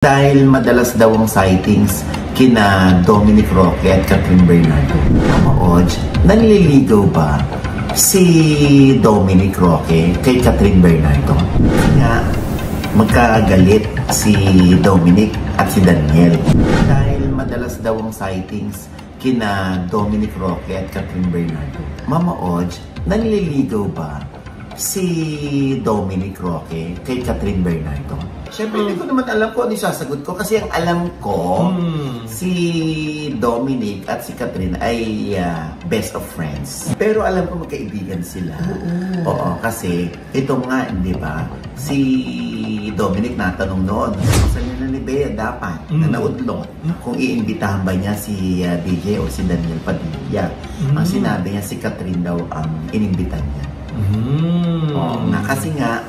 Dahil madalas daw ang sightings kina Dominic Roque at Catherine Bernardo. Mama Oj, nanliligaw ba si Dominic Roque kay Catherine Bernardo? Kaya magkagalit si Dominic at si Daniel. Dahil madalas daw ang sightings kina Dominic Roque at Catherine Bernardo. Mama Oj, nanliligaw ba si Dominic Roque kay Catherine Bernardo? Siyempre, hindi ko naman alam kung ano yung sasagot ko kasi ang alam ko, si Dominic at si Catherine ay best of friends. Pero alam ko magkaibigan sila. Oo, kasi ito nga, di ba, si Dominic natanong noon, saan nyo na ni Bea dapat na naudlot kung iimbitahan ba niya si DJ o si Daniel Padilla. Ang sinabi niya, si Catherine daw ang inimbitan niya. Oo, na kasi nga,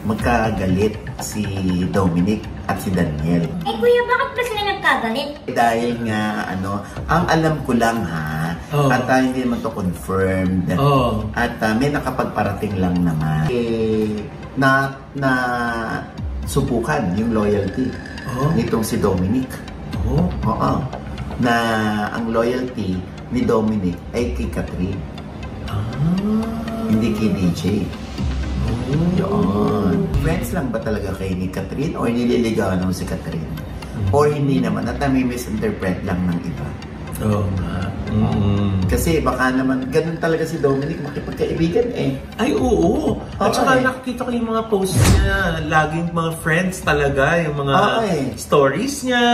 magkagalit si Dominic at si Daniel. Eh kuya, bakit ba sila nagkagalit? Dahil nga, ang alam ko lang at hindi naman to confirmed, at may nakapagparating lang naman, na subukan yung loyalty nitong si Dominic. Oo. Na ang loyalty ni Dominic ay kay Catherine. Hindi kay DJ. Yun. Friends lang ba talaga kayo ni Catherine o nililigawan mo si Catherine? O hindi naman at nami-misinterpret lang ng iba? Oo nga. Kasi baka naman ganun talaga si Dominic makipagkaibigan eh. Ay oo. At saka nakikita ko yung mga posts niya, laging mga friends talaga, yung mga stories niya,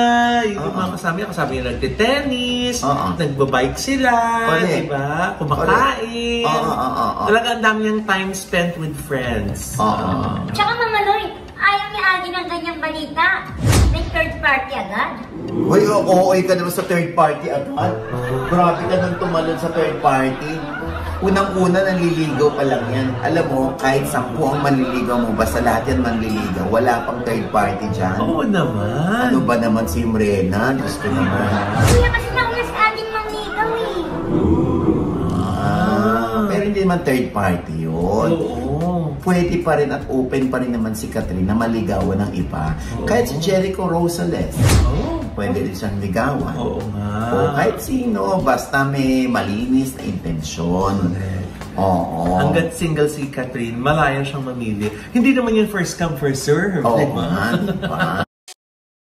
yung mga kasama niya nagte-tennis, nagbabike sila, diba? Kumakain. Talaga ang dami niyang time spent with friends. Tsaka Mama Loy, ayaw ni Aldi ng ganyang balita. May third party agad. Hoy, okay ka naman sa third party agad. Grabe ka nang tumalon sa third party. Unang-una, nanliligaw pa lang yan. Alam mo, kahit 10 ang manliligaw mo, basta lahat yan manliligaw, wala pang third party dyan. Oo naman. Ano ba naman si Mrena? Gusto naman. Kuya, kasi nauna si Alding mangligaw eh. Pero hindi naman third party yun. Pwede pa rin at open pa rin naman si Catherine na maligawan ng iba. Kahit si Jericho Rosales, pwede rin siyang ligawan. O kahit sino, basta may malinis na intensyon. Hanggat single si Catherine, malaya siyang mamili. Hindi naman yung first come, first serve. Oo nga, diba?